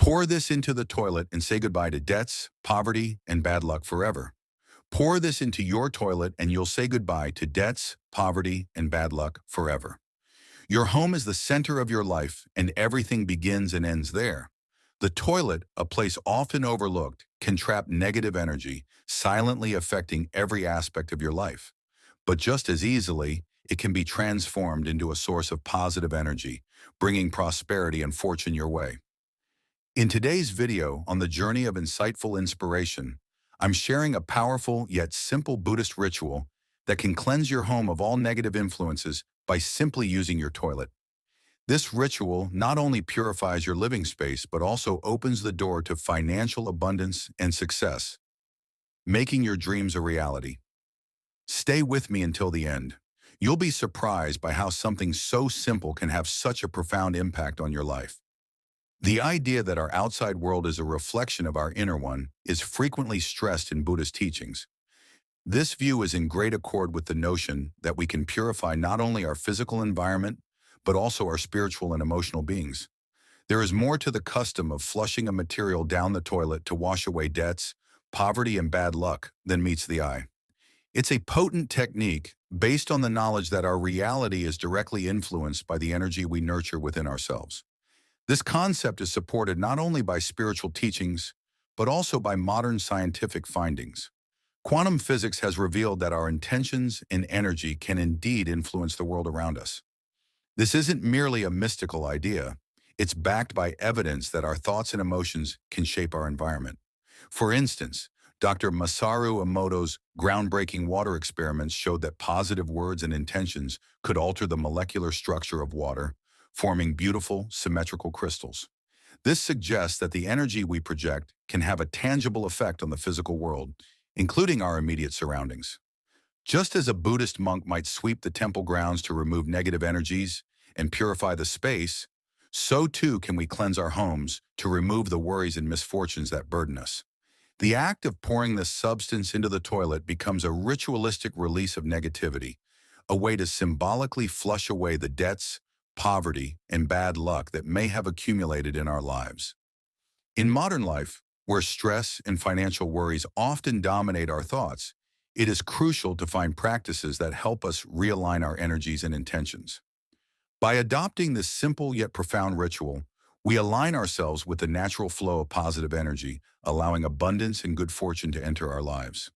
Pour this into the toilet and say goodbye to debts, poverty, and bad luck forever. Pour this into your toilet and you'll say goodbye to debts, poverty, and bad luck forever. Your home is the center of your life and everything begins and ends there. The toilet, a place often overlooked, can trap negative energy, silently affecting every aspect of your life. But just as easily, it can be transformed into a source of positive energy, bringing prosperity and fortune your way. In today's video on the journey of insightful inspiration, I'm sharing a powerful yet simple Buddhist ritual that can cleanse your home of all negative influences by simply using your toilet. This ritual not only purifies your living space but also opens the door to financial abundance and success, making your dreams a reality. Stay with me until the end. You'll be surprised by how something so simple can have such a profound impact on your life. The idea that our outside world is a reflection of our inner one is frequently stressed in Buddhist teachings. This view is in great accord with the notion that we can purify not only our physical environment, but also our spiritual and emotional beings. There is more to the custom of flushing a material down the toilet to wash away debts, poverty, and bad luck than meets the eye. It's a potent technique based on the knowledge that our reality is directly influenced by the energy we nurture within ourselves. This concept is supported not only by spiritual teachings, but also by modern scientific findings. Quantum physics has revealed that our intentions and energy can indeed influence the world around us. This isn't merely a mystical idea. It's backed by evidence that our thoughts and emotions can shape our environment. For instance, Dr. Masaru Emoto's groundbreaking water experiments showed that positive words and intentions could alter the molecular structure of water, forming beautiful, symmetrical crystals. This suggests that the energy we project can have a tangible effect on the physical world, including our immediate surroundings. Just as a Buddhist monk might sweep the temple grounds to remove negative energies and purify the space, so too can we cleanse our homes to remove the worries and misfortunes that burden us. The act of pouring this substance into the toilet becomes a ritualistic release of negativity, a way to symbolically flush away the debts, poverty, and bad luck that may have accumulated in our lives. In modern life, where stress and financial worries often dominate our thoughts, it is crucial to find practices that help us realign our energies and intentions. By adopting this simple yet profound ritual, we align ourselves with the natural flow of positive energy, allowing abundance and good fortune to enter our lives.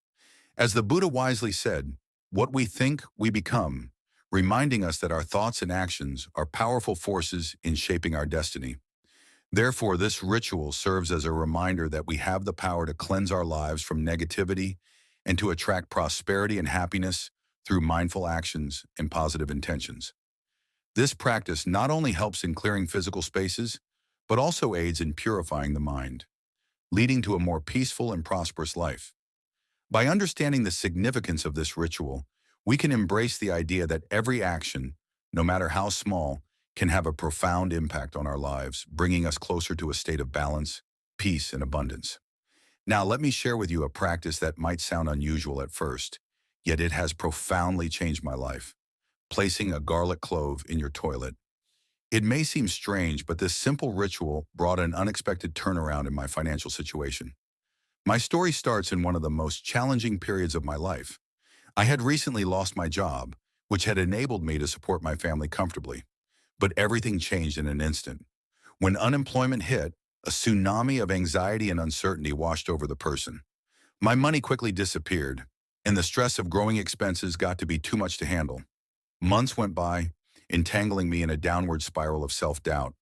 As the Buddha wisely said, "What we think, we become," reminding us that our thoughts and actions are powerful forces in shaping our destiny. Therefore, this ritual serves as a reminder that we have the power to cleanse our lives from negativity and to attract prosperity and happiness through mindful actions and positive intentions. This practice not only helps in clearing physical spaces, but also aids in purifying the mind, leading to a more peaceful and prosperous life. By understanding the significance of this ritual, we can embrace the idea that every action, no matter how small, can have a profound impact on our lives, bringing us closer to a state of balance, peace, and abundance. Now, let me share with you a practice that might sound unusual at first, yet it has profoundly changed my life: placing a garlic clove in your toilet. It may seem strange, but this simple ritual brought an unexpected turnaround in my financial situation. My story starts in one of the most challenging periods of my life. I had recently lost my job, which had enabled me to support my family comfortably. But everything changed in an instant. When unemployment hit, a tsunami of anxiety and uncertainty washed over the person. My money quickly disappeared, and the stress of growing expenses got to be too much to handle. Months went by, entangling me in a downward spiral of self-doubt.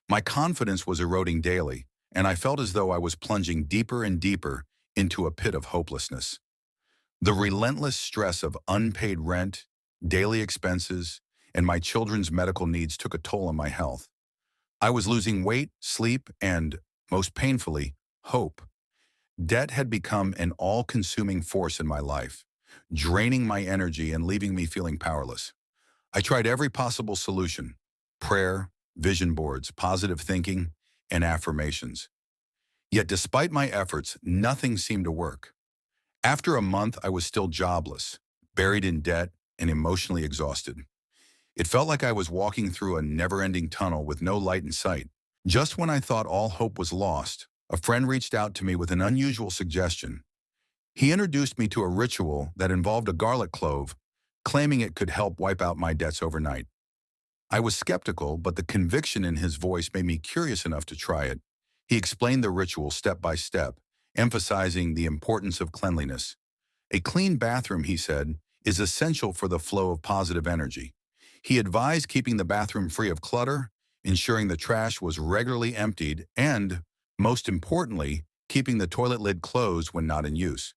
My confidence was eroding daily, and I felt as though I was plunging deeper and deeper into a pit of hopelessness. The relentless stress of unpaid rent, daily expenses, and my children's medical needs took a toll on my health. I was losing weight, sleep, and, most painfully, hope. Debt had become an all-consuming force in my life, draining my energy and leaving me feeling powerless. I tried every possible solution: prayer, vision boards, positive thinking, and affirmations. Yet despite my efforts, nothing seemed to work. After a month, I was still jobless, buried in debt, and emotionally exhausted. It felt like I was walking through a never-ending tunnel with no light in sight. Just when I thought all hope was lost, a friend reached out to me with an unusual suggestion. He introduced me to a ritual that involved a garlic clove, claiming it could help wipe out my debts overnight. I was skeptical, but the conviction in his voice made me curious enough to try it. He explained the ritual step by step, emphasizing the importance of cleanliness. A clean bathroom, he said, is essential for the flow of positive energy. He advised keeping the bathroom free of clutter, ensuring the trash was regularly emptied, and, most importantly, keeping the toilet lid closed when not in use.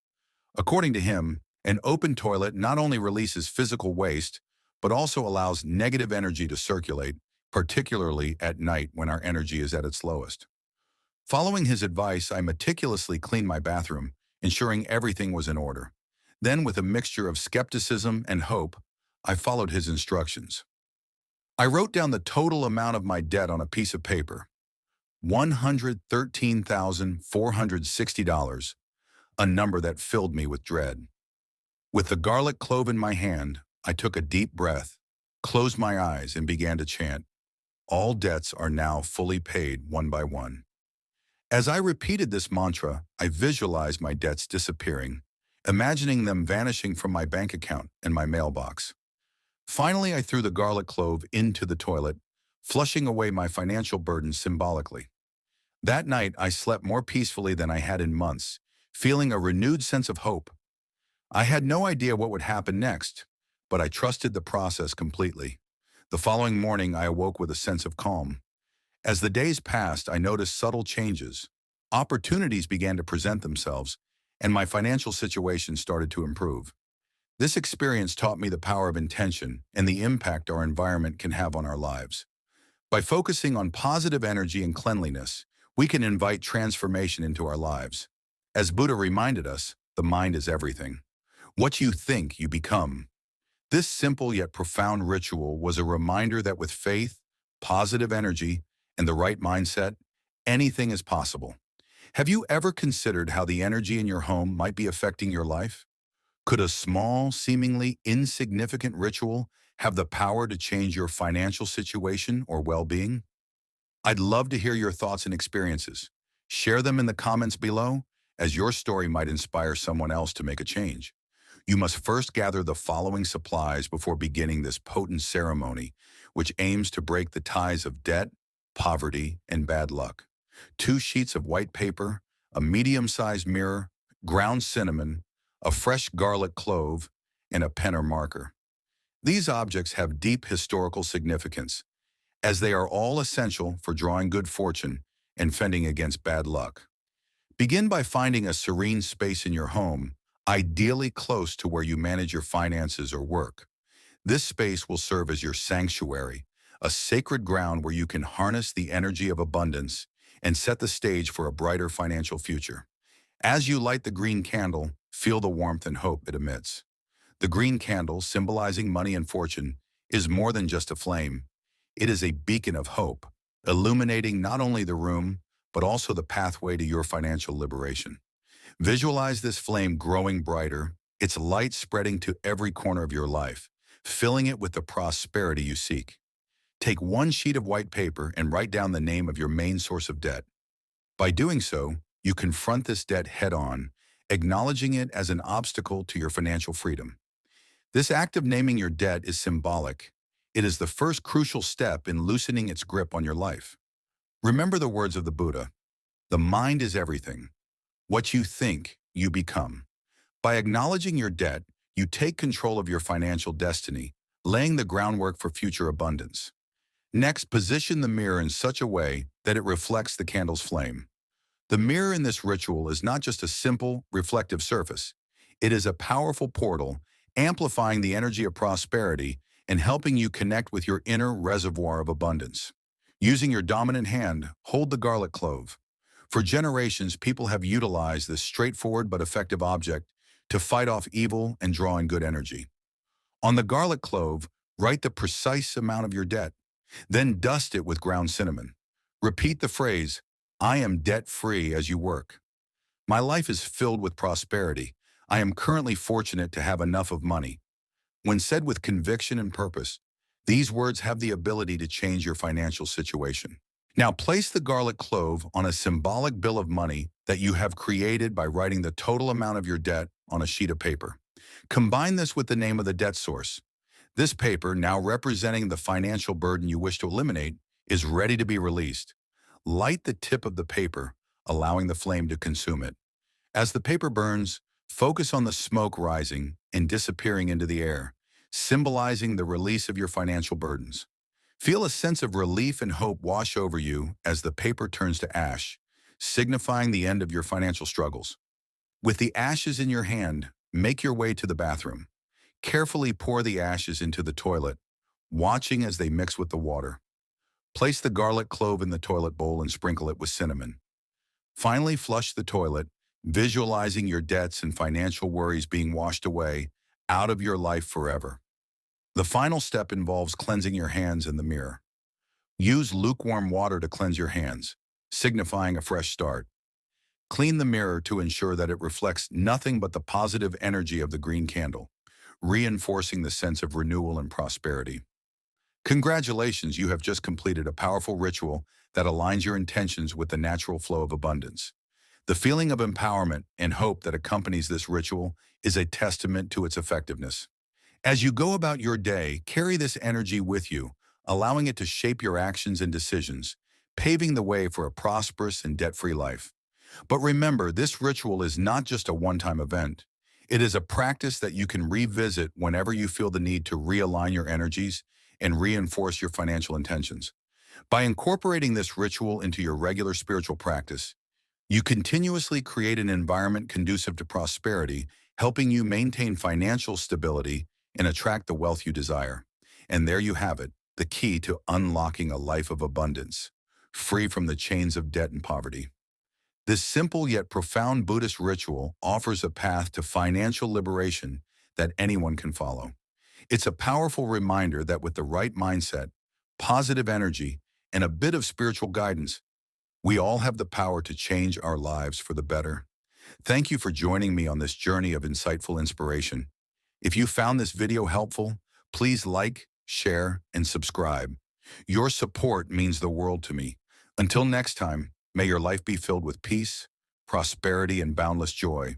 According to him, an open toilet not only releases physical waste, but also allows negative energy to circulate, particularly at night when our energy is at its lowest. Following his advice, I meticulously cleaned my bathroom, ensuring everything was in order. Then, with a mixture of skepticism and hope, I followed his instructions. I wrote down the total amount of my debt on a piece of paper, $113,460, a number that filled me with dread. With the garlic clove in my hand, I took a deep breath, closed my eyes, and began to chant, "All debts are now fully paid one by one." As I repeated this mantra, I visualized my debts disappearing, imagining them vanishing from my bank account and my mailbox. Finally, I threw the garlic clove into the toilet, flushing away my financial burden symbolically. That night, I slept more peacefully than I had in months, feeling a renewed sense of hope. I had no idea what would happen next, but I trusted the process completely. The following morning, I awoke with a sense of calm. As the days passed, I noticed subtle changes. Opportunities began to present themselves, and my financial situation started to improve. This experience taught me the power of intention and the impact our environment can have on our lives. By focusing on positive energy and cleanliness, we can invite transformation into our lives. As Buddha reminded us, the mind is everything. What you think, you become. This simple yet profound ritual was a reminder that with faith, positive energy, and the right mindset, anything is possible. Have you ever considered how the energy in your home might be affecting your life? Could a small, seemingly insignificant ritual have the power to change your financial situation or well-being? I'd love to hear your thoughts and experiences. Share them in the comments below, as your story might inspire someone else to make a change. You must first gather the following supplies before beginning this potent ceremony, which aims to break the ties of debt, poverty, and bad luck. 2 sheets of white paper, a medium-sized mirror, ground cinnamon, a fresh garlic clove, and a pen or marker. These objects have deep historical significance, as they are all essential for drawing good fortune and fending against bad luck. Begin by finding a serene space in your home, ideally close to where you manage your finances or work. This space will serve as your sanctuary, a sacred ground where you can harness the energy of abundance and set the stage for a brighter financial future. As you light the green candle, feel the warmth and hope it emits. The green candle, symbolizing money and fortune, is more than just a flame. It is a beacon of hope, illuminating not only the room, but also the pathway to your financial liberation. Visualize this flame growing brighter, its light spreading to every corner of your life, filling it with the prosperity you seek. Take 1 sheet of white paper and write down the name of your main source of debt. By doing so, you confront this debt head-on, acknowledging it as an obstacle to your financial freedom. This act of naming your debt is symbolic. It is the first crucial step in loosening its grip on your life. Remember the words of the Buddha, "The mind is everything. What you think, you become." By acknowledging your debt, you take control of your financial destiny, laying the groundwork for future abundance. Next, position the mirror in such a way that it reflects the candle's flame. The mirror in this ritual is not just a simple, reflective surface. It is a powerful portal, amplifying the energy of prosperity and helping you connect with your inner reservoir of abundance. Using your dominant hand, hold the garlic clove. For generations, people have utilized this straightforward but effective object to fight off evil and draw in good energy. On the garlic clove, write the precise amount of your debt. Then dust it with ground cinnamon. Repeat the phrase, "I am debt-free as you work." My life is filled with prosperity. I am currently fortunate to have enough of money. When said with conviction and purpose, these words have the ability to change your financial situation. Now place the garlic clove on a symbolic bill of money that you have created by writing the total amount of your debt on a sheet of paper. Combine this with the name of the debt source. This paper, now representing the financial burden you wish to eliminate, is ready to be released. Light the tip of the paper, allowing the flame to consume it. As the paper burns, focus on the smoke rising and disappearing into the air, symbolizing the release of your financial burdens. Feel a sense of relief and hope wash over you as the paper turns to ash, signifying the end of your financial struggles. With the ashes in your hand, make your way to the bathroom. Carefully pour the ashes into the toilet, watching as they mix with the water. Place the garlic clove in the toilet bowl and sprinkle it with cinnamon. Finally, flush the toilet, visualizing your debts and financial worries being washed away out of your life forever. The final step involves cleansing your hands in the mirror. Use lukewarm water to cleanse your hands, signifying a fresh start. Clean the mirror to ensure that it reflects nothing but the positive energy of the green candle, reinforcing the sense of renewal and prosperity. Congratulations, you have just completed a powerful ritual that aligns your intentions with the natural flow of abundance. The feeling of empowerment and hope that accompanies this ritual is a testament to its effectiveness. As you go about your day, carry this energy with you, allowing it to shape your actions and decisions, paving the way for a prosperous and debt-free life. But remember, this ritual is not just a one-time event. It is a practice that you can revisit whenever you feel the need to realign your energies and reinforce your financial intentions. By incorporating this ritual into your regular spiritual practice, you continuously create an environment conducive to prosperity, helping you maintain financial stability and attract the wealth you desire. And there you have it, the key to unlocking a life of abundance, free from the chains of debt and poverty. This simple yet profound Buddhist ritual offers a path to financial liberation that anyone can follow. It's a powerful reminder that with the right mindset, positive energy, and a bit of spiritual guidance, we all have the power to change our lives for the better. Thank you for joining me on this journey of insightful inspiration. If you found this video helpful, please like, share, and subscribe. Your support means the world to me. Until next time, may your life be filled with peace, prosperity, and boundless joy.